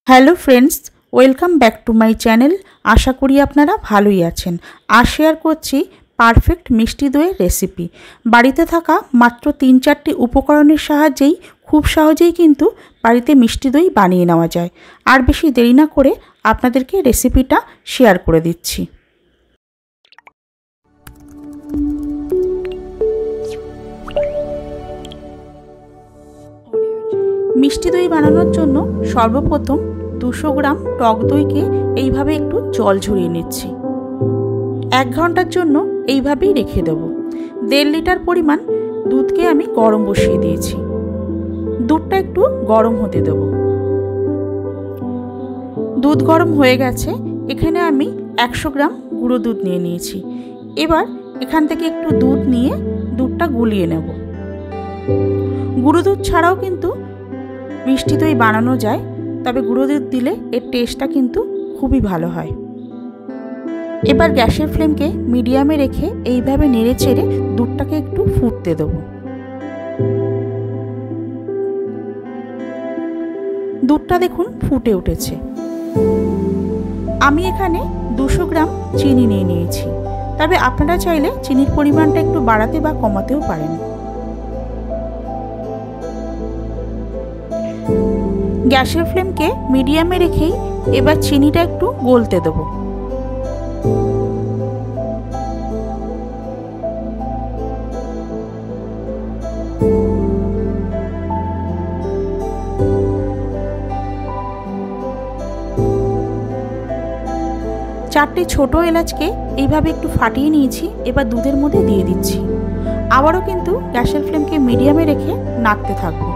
Hello friends, welcome back to my channel. আশা করি আপনারা ভালোই আছেন। আর শেয়ার করছি পারফেক্ট মিষ্টি দইয়ের রেসিপি। বাড়িতে থাকা মাত্র 3-4টি উপকরণের সাহায্যেই খুব সহজেই কিন্তু বাড়িতে মিষ্টি দই বানিয়ে নেওয়া যায়। আর বেশি দেরি না করে আপনাদেরকে রেসিপিটা শেয়ার করে দিচ্ছি। মিষ্টি দই বানানোর জন্য সর্বপ্রথম 200 গ্রাম টক দইকে এইভাবে একটু জল ঝরিয়ে নিচ্ছি। 1 ঘন্টার জন্য এইভাবেই রেখে দেব। 1.5 লিটার পরিমাণ দুধকে আমি গরম বসিয়ে দিয়েছি। দুধটা একটু গরম হতে দেব। দুধ গরম হয়ে গেছে। এখানে আমি 100 গ্রাম গুঁড়ো দুধ নিয়ে নিয়েছি। এবার এখান থেকে একটু দুধ নিয়ে দুধটা গুলিয়ে নেব। গুঁড়ো দুধ ছাড়াও কিন্তু মিষ্টি দই বানানো যায়, তবে গুঁড়ো দুধ দিলে এর টেস্টটা কিন্তু খুবই ভালো হয়। এবার গ্যাসের ফ্লেমকে মিডিয়ামে রেখে এইভাবে নেড়ে চেড়ে দুধটাকে একটু ফুটতে দেব। দুধটা দেখুন ফুটে উঠেছে। আমি এখানে 200 গ্রাম চিনি নিয়ে নিয়েছি, তবে আপনারা চাইলে চিনির পরিমাণটা একটু বাড়াতে বা কমাতেও পারেন। গ্যাসের ফ্লেমকে মিডিয়ামে রেখেই এবার চিনিটা একটু গলতে দেব। চারটি ছোট এলাচকে এইভাবে একটু ফাটিয়ে নিয়েছি। এবার দুধের মধ্যে দিয়ে দিচ্ছি। আবারও কিন্তু গ্যাসের ফ্লেমকে মিডিয়ামে রেখে নাড়তে থাকবো।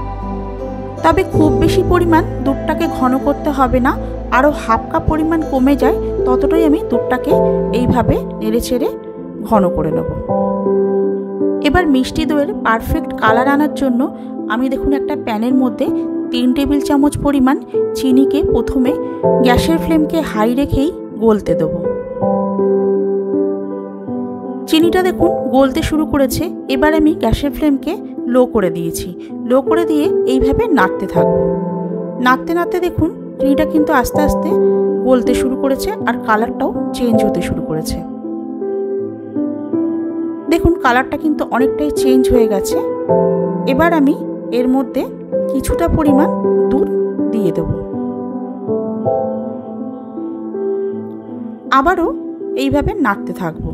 তবে খুব বেশি পরিমাণ দুধটাকে ঘন করতে হবে না, আরও হাফ কাপ পরিমাণ কমে যায় ততটাই আমি দুধটাকে এইভাবে নেড়ে চেড়ে ঘন করে নেব। এবার মিষ্টি দইয়ের পারফেক্ট কালার আনার জন্য আমি দেখুন একটা প্যানের মধ্যে 3 টেবিল চামচ পরিমাণ চিনিকে প্রথমে গ্যাসের ফ্লেমকে হাই রেখেই গলতে দেব। চিনিটা দেখুন গলতে শুরু করেছে। এবার আমি গ্যাসের ফ্লেমকে লো করে দিয়েছি। লো করে দিয়ে এইভাবে নাড়তে থাকবো। নাড়তে নাড়তে দেখুন চিনিটা কিন্তু আস্তে আস্তে গলতে শুরু করেছে আর কালারটাও চেঞ্জ হতে শুরু করেছে। দেখুন কালারটা কিন্তু অনেকটাই চেঞ্জ হয়ে গেছে। এবার আমি এর মধ্যে কিছুটা পরিমাণ দুধ দিয়ে দেব। আবারও এইভাবে নাড়তে থাকবো।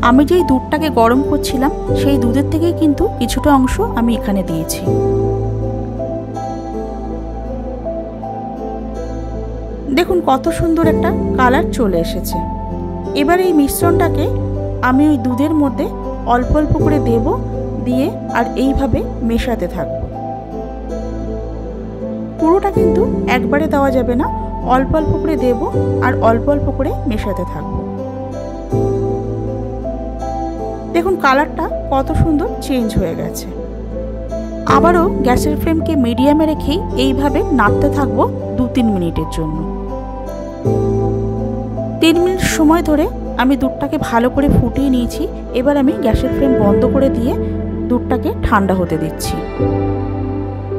আমি যেই দুধটাকে গরম করছিলাম সেই দুধের থেকেই কিন্তু কিছুটা অংশ আমি এখানে দিয়েছি। দেখুন কত সুন্দর একটা কালার চলে এসেছে। এবার এই মিশ্রণটাকে আমি ওই দুধের মধ্যে অল্প অল্প করে দেব, দিয়ে আর এইভাবে মেশাতে থাকবো। পুরোটা কিন্তু একবারে দেওয়া যাবে না, অল্প অল্প করে দেব আর অল্প অল্প করে মেশাতে থাকবো। দেখুন কালারটা কত সুন্দর চেঞ্জ হয়ে গেছে। আবারও গ্যাসের ফ্লেমকে মিডিয়ামে রেখেই এইভাবে নাড়তে থাকবো 2-3 মিনিটের জন্য। 3 মিনিট সময় ধরে আমি দুধটাকে ভালো করে ফুটিয়ে নিয়েছি। এবার আমি গ্যাসের ফ্লেম বন্ধ করে দিয়ে দুধটাকে ঠান্ডা হতে দিচ্ছি।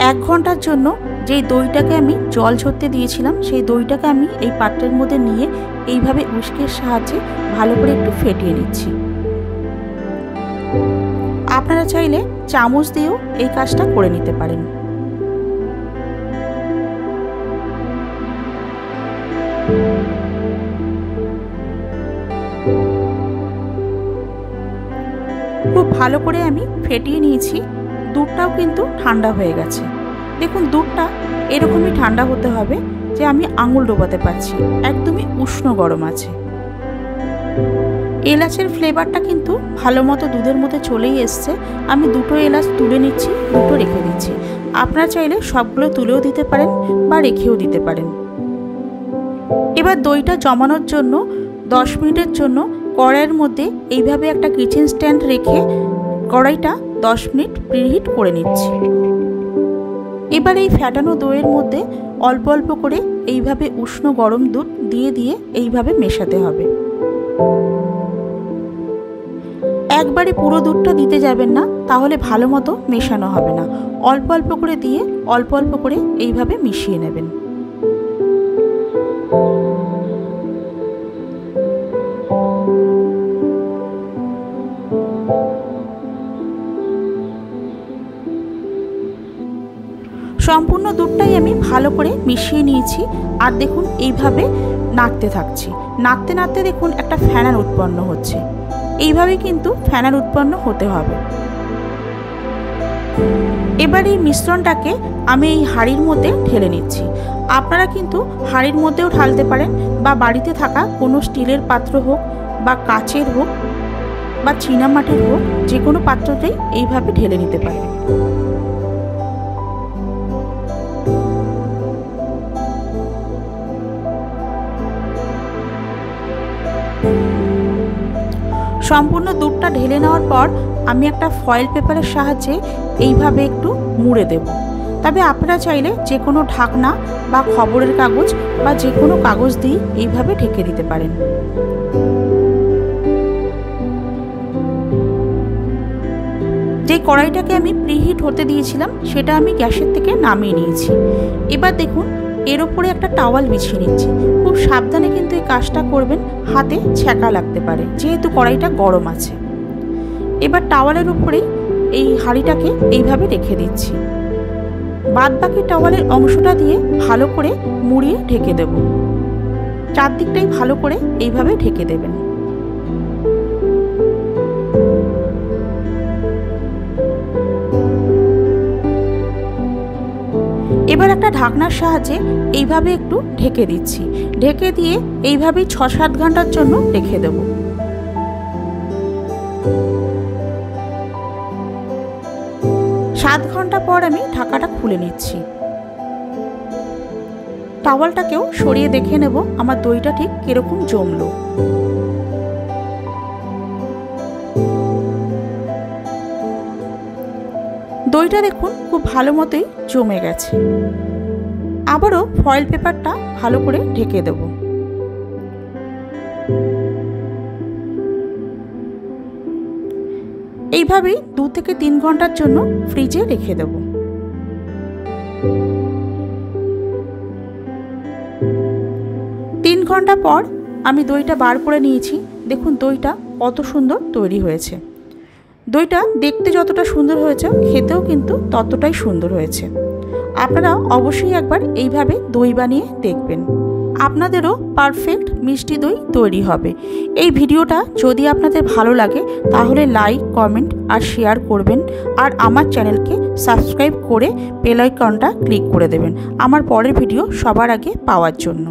1 ঘন্টার জন্য যেই দইটাকে আমি জল ঝরতে দিয়েছিলাম সেই দইটাকে আমি এই পাত্রের মধ্যে নিয়ে এইভাবে উস্কের সাহায্যে ভালো করে একটু ফেটিয়ে নিচ্ছি। আপনারা চাইলে চামচ দিয়েও এই কাজটা করে নিতে পারেন। খুব ভালো করে আমি ফেটিয়ে নিয়েছি। দুধটাও কিন্তু ঠান্ডা হয়ে গেছে। দেখুন দুধটা এরকমই ঠান্ডা হতে হবে যে আমি আঙুল ডোবাতে পারছি, একদমই উষ্ণ গরম আছে। এলাচের ফ্লেভারটা কিন্তু ভালো মতো দুধের মধ্যে চলেই এসছে। আমি 2টো এলাচ তুলে নিচ্ছি, 2টো রেখে দিচ্ছি। আপনারা চাইলে সবগুলো তুলেও দিতে পারেন বা রেখেও দিতে পারেন। এবার দইটা জমানোর জন্য 10 মিনিটের জন্য কড়াইয়ের মধ্যে এইভাবে একটা কিচেন স্ট্যান্ড রেখে কড়াইটা 10 মিনিট প্রিহিট করে নিচ্ছি। এবার এই ফ্যাটানো দইয়ের মধ্যে অল্প অল্প করে এইভাবে উষ্ণ গরম দুধ দিয়ে দিয়ে এইভাবে মেশাতে হবে। একবারে পুরো দুধটা দিতে যাবেন না, তাহলে ভালো মতো মেশানো হবে না। অল্প অল্প করে দিয়ে অল্প অল্প করে এইভাবে মিশিয়ে নেবেন। সম্পূর্ণ দুধটাই আমি ভালো করে মিশিয়ে নিয়েছি। আর দেখুন এইভাবে নাড়তে থাকছি। নাড়তে নাড়তে দেখুন একটা ফেনার উৎপন্ন হচ্ছে। এইভাবে কিন্তু ফেনার উৎপন্ন হতে হবে। এবার এই মিশ্রণটাকে আমি এই হাঁড়ির মধ্যে ঢেলে নিচ্ছি। আপনারা কিন্তু হাঁড়ির মধ্যেও ঢালতে পারেন, বা বাড়িতে থাকা কোনো স্টিলের পাত্র হোক বা কাচের হোক বা চীনামাটির হোক, যে কোনো পাত্রতেই এইভাবে ঢেলে নিতে পারেন। সম্পূর্ণ দুধটা ঢেলে নেওয়ার পর আমি একটা ফয়েল পেপারের সাহায্যে এইভাবে একটু মুড়ে দেব। তবে আপনারা চাইলে যে কোনো ঢাকনা বা খবরের কাগজ বা যে কোনো কাগজ দিয়ে এইভাবে ঢেকে দিতে পারেন। যে কড়াইটাকে আমি প্রিহিট হতে দিয়েছিলাম সেটা আমি গ্যাসের থেকে নামিয়ে নিয়েছি। এবার দেখুন এর ওপরে একটা টাওয়াল বিছিয়ে নিচ্ছি। খুব সাবধানে কিন্তু এই কাজটা করবেন, হাতে ছ্যাঁকা লাগতে পারে যেহেতু কড়াইটা গরম আছে। এবার টাওয়ালের উপরেই এই হাঁড়িটাকে এইভাবে রেখে দিচ্ছি। বাদ বাকি টাওয়ালের অংশটা দিয়ে ভালো করে মুড়িয়ে ঢেকে দেব। চারদিকটাই ভালো করে এইভাবে ঢেকে দেবেন। এবার একটা ঢাকনার সাহায্যে এইভাবে একটু ঢেকে দিচ্ছি। ঢেকে দিয়ে এইভাবেই 6-7 ঘন্টার জন্য রেখে দেব। 7 ঘন্টা পর আমি ঢাকাটা খুলে নিচ্ছি। টাওয়ালটাকেও সরিয়ে দেখে নেব আমার দইটা ঠিক কিরকম জমলো। দইটা দেখুন খুব ভালো মতোই জমে গেছে। আবারও ফয়েল পেপারটা ভালো করে ঢেকে দেব। এইভাবেই 2 থেকে 3 ঘন্টার জন্য ফ্রিজে রেখে দেব। 3 ঘন্টা পর আমি দইটা বার করে নিয়েছি। দেখুন দইটা কত সুন্দর তৈরি হয়েছে। দইটা দেখতে যতটা সুন্দর হয়েছে খেতেও কিন্তু ততটাই সুন্দর হয়েছে। আপনারা অবশ্যই একবার এইভাবে দই বানিয়ে দেখবেন, আপনাদেরও পারফেক্ট মিষ্টি দই তৈরি হবে। এই ভিডিওটা যদি আপনাদের ভালো লাগে তাহলে লাইক, কমেন্ট আর শেয়ার করবেন। আর আমার চ্যানেলকে সাবস্ক্রাইব করে বেল আইকনটা ক্লিক করে দেবেন আমার পরের ভিডিও সবার আগে পাওয়ার জন্য।